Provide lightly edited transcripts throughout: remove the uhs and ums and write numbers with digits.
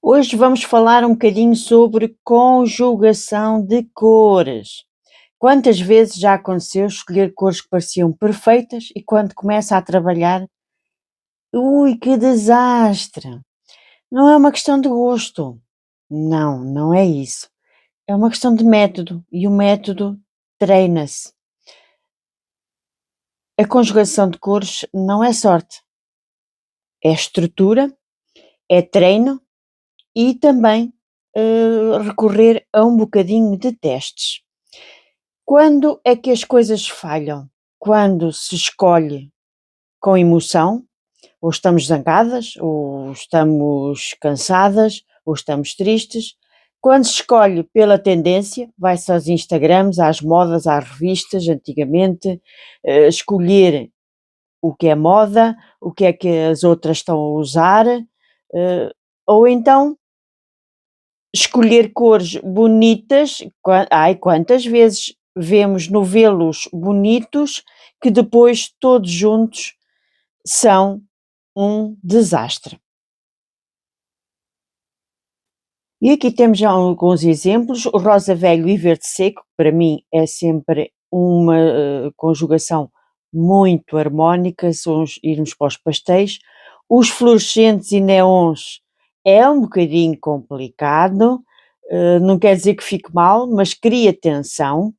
Hoje vamos falar um bocadinho sobre conjugação de cores. Quantas vezes já aconteceu escolher cores que pareciam perfeitas e quando começa a trabalhar, ui, que desastre! Não é uma questão de gosto. Não, não é isso. É uma questão de método e o método treina-se. A conjugação de cores não é sorte, é estrutura, é treino e também recorrer a um bocadinho de testes. Quando é que as coisas falham? Quando se escolhe com emoção, ou estamos zangadas, ou estamos cansadas, ou estamos tristes. Quando se escolhe pela tendência, vai-se aos Instagrams, às modas, às revistas, antigamente, escolher o que é moda, o que é que as outras estão a usar, ou então escolher cores bonitas. Quantas vezes vemos novelos bonitos que depois todos juntos são um desastre. E aqui temos já alguns exemplos, o rosa velho e verde seco, que para mim é sempre uma conjugação muito harmónica, irmos para os pastéis. Os fluorescentes e neons é um bocadinho complicado, não quer dizer que fique mal, mas cria tensão,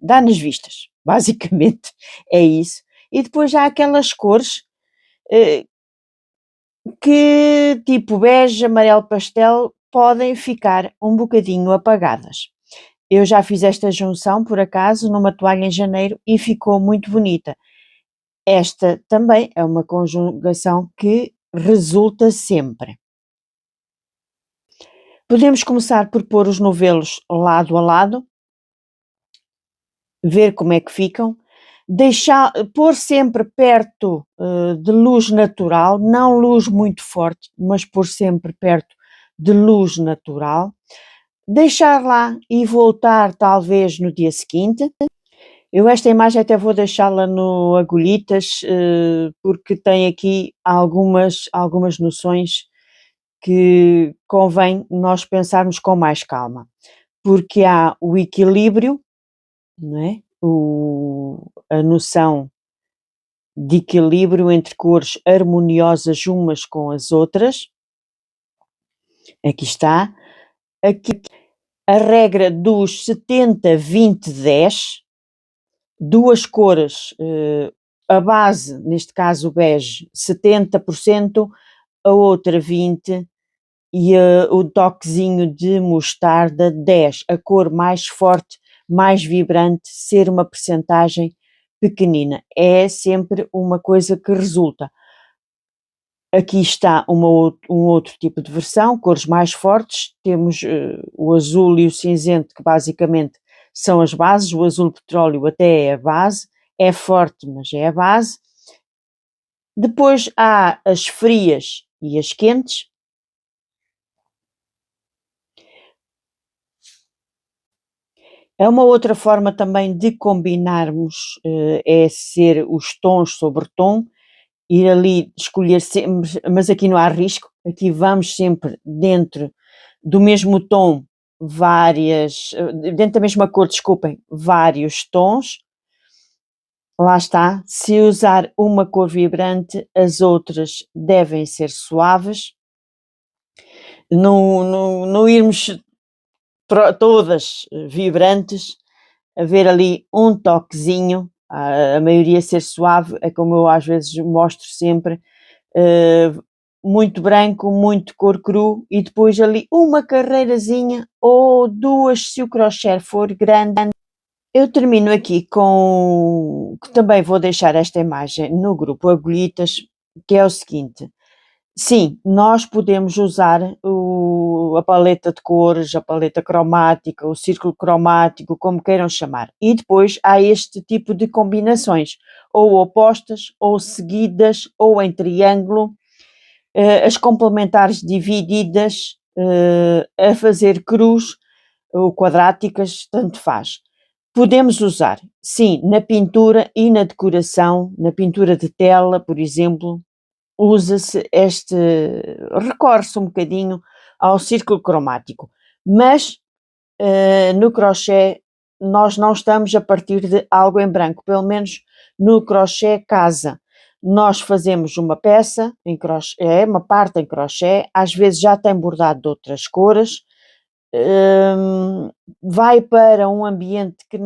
dá nas vistas, basicamente é isso. E depois há aquelas cores que, tipo bege, amarelo pastel, podem ficar um bocadinho apagadas. Eu já fiz esta junção, por acaso, numa toalha em janeiro e ficou muito bonita. Esta também é uma conjugação que resulta sempre. Podemos começar por pôr os novelos lado a lado, ver como é que ficam, pôr sempre perto de luz natural, não luz muito forte, mas pôr sempre perto de luz natural, deixar lá e voltar talvez no dia seguinte. Eu esta imagem até vou deixá-la no Agulhitas, porque tem aqui algumas noções que convém nós pensarmos com mais calma, porque há o equilíbrio, não é? A noção de equilíbrio entre cores harmoniosas umas com as outras. Aqui está. Aqui a regra dos 70, 20, 10. Duas cores, a base, neste caso o bege, 70%, a outra 20% e o toquezinho de mostarda 10%. A cor mais forte, mais vibrante, ser uma percentagem pequenina. É sempre uma coisa que resulta. Aqui está um outro tipo de versão, cores mais fortes, temos o azul e o cinzento, que basicamente são as bases, o azul petróleo até é a base, é forte, mas é a base. Depois há as frias e as quentes. É uma outra forma também de combinarmos, é ser os tons sobre tom, ir ali escolher sempre, mas aqui não há risco, aqui vamos sempre dentro do mesmo tom, dentro da mesma cor, desculpem, vários tons. Lá está, se usar uma cor vibrante, as outras devem ser suaves, não irmos todas vibrantes, haver ali um toquezinho, a maioria ser suave, é como eu às vezes mostro sempre, muito branco, muito cor cru e depois ali uma carreirazinha ou duas se o crochê for grande. Eu termino aqui que também vou deixar esta imagem no grupo Agulhitas, que é o seguinte: sim, nós podemos usar a paleta de cores, a paleta cromática, o círculo cromático, como queiram chamar. E depois há este tipo de combinações, ou opostas, ou seguidas, ou em triângulo, as complementares divididas, a fazer cruz ou quadráticas, tanto faz. Podemos usar, sim, na pintura e na decoração, na pintura de tela, por exemplo, usa-se recorre-se um bocadinho ao círculo cromático, mas no crochê nós não estamos a partir de algo em branco, pelo menos no crochê casa. Nós fazemos uma peça em crochê, uma parte em crochê, às vezes já tem bordado de outras cores, vai para um ambiente que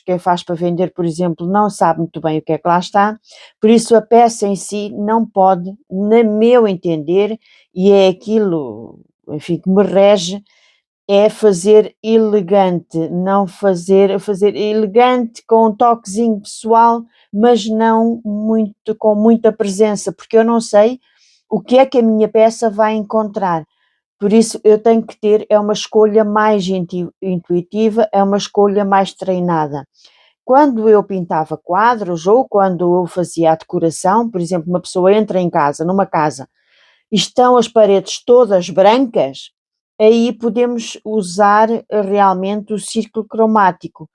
quem faz para vender, por exemplo, não sabe muito bem o que é que lá está, por isso a peça em si não pode, no meu entender, e é aquilo, enfim, que me rege, é fazer elegante, não fazer elegante com um toquezinho pessoal, mas não muito, com muita presença, porque eu não sei o que é que a minha peça vai encontrar. Por isso eu tenho que ter, é uma escolha mais intuitiva, é uma escolha mais treinada. Quando eu pintava quadros ou quando eu fazia a decoração, por exemplo, uma pessoa entra numa casa, e estão as paredes todas brancas, aí podemos usar realmente o círculo cromático.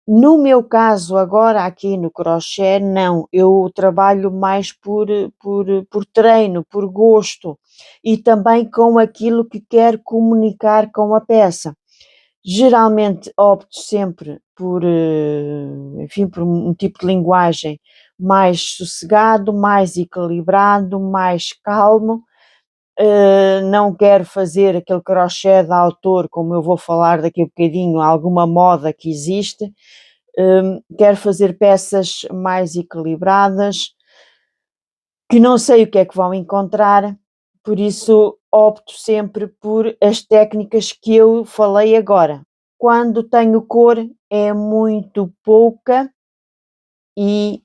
No meu caso, agora aqui no crochê, não, eu trabalho mais por treino, por gosto e também com aquilo que quero comunicar com a peça. Geralmente opto sempre enfim, por um tipo de linguagem mais sossegado, mais equilibrado, mais calmo. Não quero fazer aquele crochê de autor, como eu vou falar daqui a bocadinho, alguma moda que existe. Quero fazer peças mais equilibradas, que não sei o que é que vão encontrar, por isso opto sempre por as técnicas que eu falei agora. Quando tenho cor é muito pouca e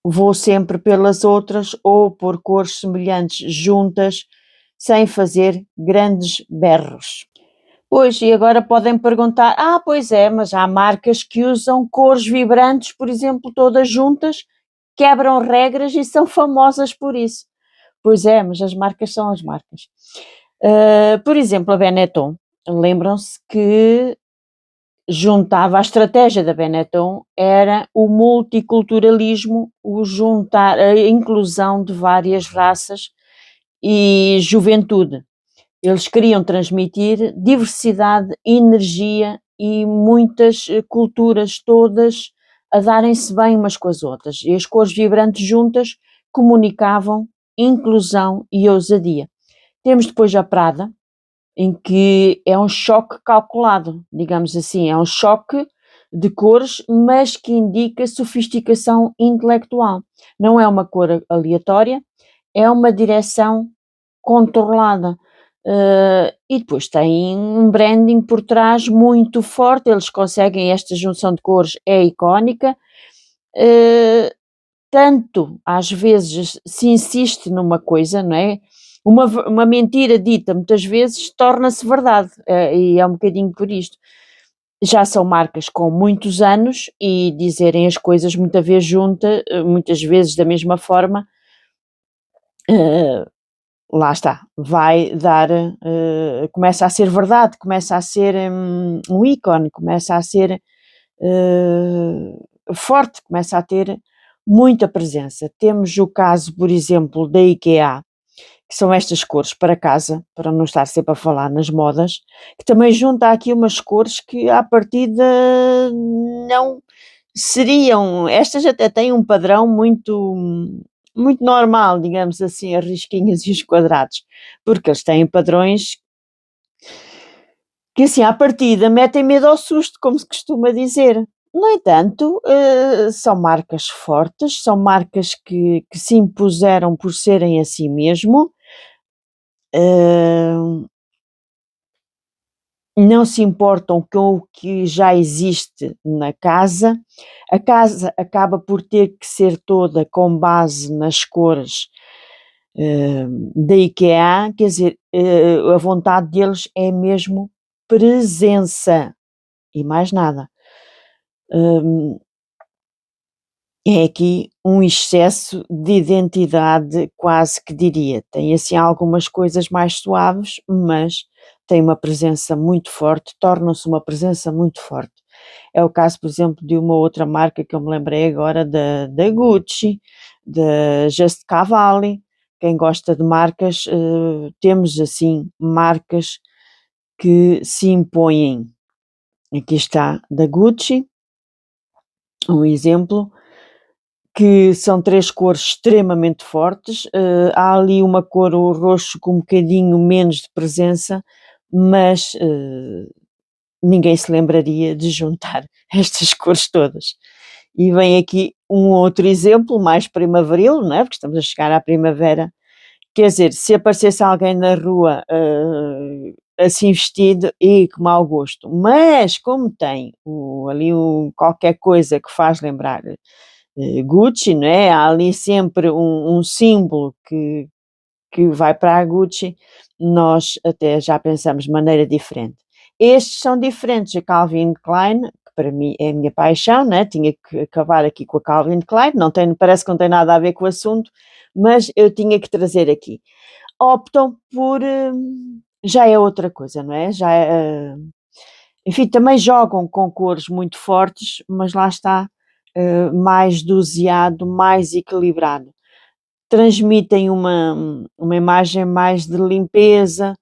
vou sempre pelas outras ou por cores semelhantes juntas, sem fazer grandes berros. Pois, e agora podem perguntar: pois é, mas há marcas que usam cores vibrantes, por exemplo, todas juntas, quebram regras e são famosas por isso. Pois é, mas as marcas são as marcas. Por exemplo, a Benetton, lembram-se que juntava a estratégia da Benetton era o multiculturalismo, a inclusão de várias raças e juventude. Eles queriam transmitir diversidade, energia e muitas culturas todas a darem-se bem umas com as outras. E as cores vibrantes juntas comunicavam inclusão e ousadia. Temos depois a Prada, em que é um choque calculado, digamos assim, é um choque de cores, mas que indica sofisticação intelectual. Não é uma cor aleatória, é uma direção controlada. E depois tem um branding por trás muito forte, eles conseguem, esta junção de cores é icónica, tanto às vezes se insiste numa coisa, não é? Uma mentira dita muitas vezes torna-se verdade, e é um bocadinho por isto. Já são marcas com muitos anos e dizerem as coisas muitas vezes da mesma forma, lá está, vai dar, começa a ser verdade, começa a ser um ícone, começa a ser forte, começa a ter muita presença. Temos o caso, por exemplo, da IKEA, que são estas cores para casa, para não estar sempre a falar nas modas, que também junta aqui umas cores que à partida não seriam, estas até têm um padrão muito normal, digamos assim, as risquinhas e os quadrados, porque eles têm padrões que assim à partida metem medo ao susto, como se costuma dizer. No entanto, são marcas fortes, são marcas que se impuseram por serem assim mesmo, não se importam com o que já existe na casa, a casa acaba por ter que ser toda com base nas cores da IKEA, quer dizer, a vontade deles é mesmo presença e mais nada. É aqui um excesso de identidade, quase que diria. Tem assim algumas coisas mais suaves, mas tem uma presença muito forte, torna-se uma presença muito forte. É o caso, por exemplo, de uma outra marca que eu me lembrei agora da Gucci, da Just Cavalli. Quem gosta de marcas, temos assim marcas que se impõem. Aqui está da Gucci, um exemplo, que são 3 cores extremamente fortes. Há ali uma cor, o roxo, com um bocadinho menos de presença, mas ninguém se lembraria de juntar estas cores todas. E vem aqui um outro exemplo mais primaveril, não é? Porque estamos a chegar à primavera. Quer dizer, se aparecesse alguém na rua, assim vestido, e que mau gosto. Mas como tem ali qualquer coisa que faz lembrar Gucci, não é? Há ali sempre um símbolo que vai para a Gucci, nós até já pensamos de maneira diferente. Estes são diferentes. A Calvin Klein, que para mim é a minha paixão, né? Tinha que acabar aqui com a Calvin Klein, não tem, parece que não tem nada a ver com o assunto, mas eu tinha que trazer aqui. Optam por, já é outra coisa, não é? Já é, enfim, também jogam com cores muito fortes, mas lá está, mais doseado, mais equilibrado. Transmitem uma imagem mais de limpeza.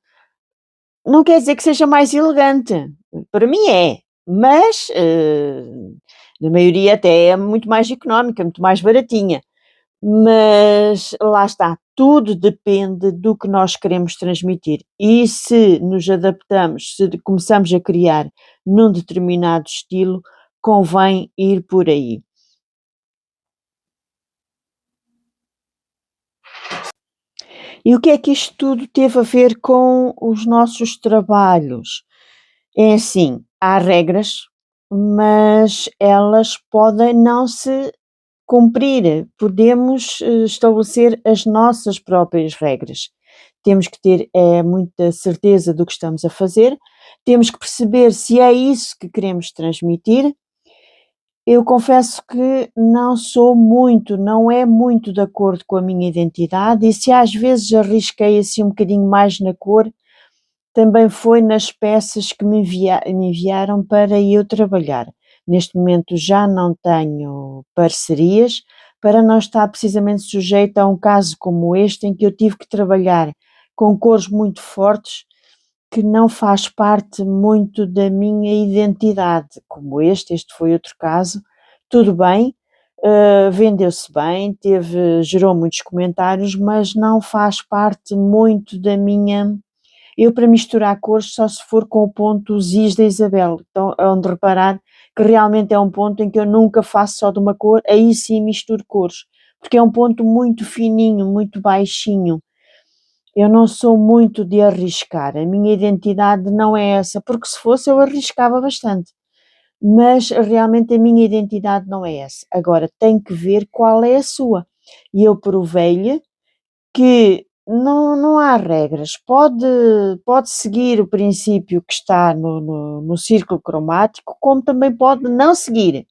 Não quer dizer que seja mais elegante, para mim é, mas na maioria até é muito mais económica, muito mais baratinha. Mas lá está, tudo depende do que nós queremos transmitir. E se nos adaptamos, se começamos a criar num determinado estilo, convém ir por aí. E o que é que isto tudo teve a ver com os nossos trabalhos? É assim, há regras, mas elas podem não se cumprir. Podemos estabelecer as nossas próprias regras. Temos que ter muita certeza do que estamos a fazer, temos que perceber se é isso que queremos transmitir. Eu confesso que não é muito de acordo com a minha identidade, e se às vezes arrisquei assim um bocadinho mais na cor, também foi nas peças que me enviaram para eu trabalhar. Neste momento já não tenho parcerias, para não estar precisamente sujeita a um caso como este, em que eu tive que trabalhar com cores muito fortes, que não faz parte muito da minha identidade, como este foi outro caso. Tudo bem, vendeu-se bem, gerou muitos comentários, mas não faz parte muito da minha. Eu, para misturar cores, só se for com o ponto Zis da Isabel. Então, é onde reparar que realmente é um ponto em que eu nunca faço só de uma cor, aí sim misturo cores, porque é um ponto muito fininho, muito baixinho. Eu não sou muito de arriscar, a minha identidade não é essa, porque se fosse eu arriscava bastante, mas realmente a minha identidade não é essa. Agora, tem que ver qual é a sua. E eu provei-lhe que não há regras, pode seguir o princípio que está no círculo cromático, como também pode não seguir.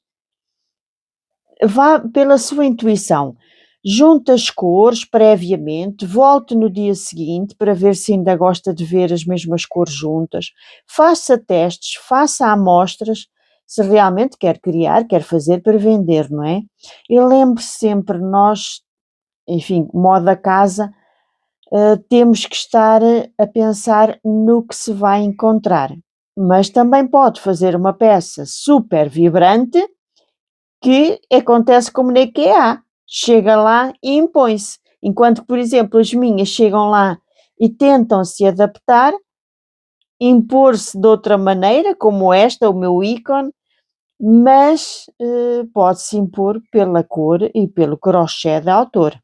Vá pela sua intuição, junte as cores previamente, volte no dia seguinte para ver se ainda gosta de ver as mesmas cores juntas, faça testes, faça amostras, se realmente quer criar, quer fazer para vender, não é? E lembre-se sempre, nós, enfim, moda casa, temos que estar a pensar no que se vai encontrar. Mas também pode fazer uma peça super vibrante, que acontece como na IKEA, chega lá e impõe-se. Enquanto que, por exemplo, as minhas chegam lá e tentam se adaptar, impor-se de outra maneira, como esta, o meu ícone, mas pode-se impor pela cor e pelo crochê da autora.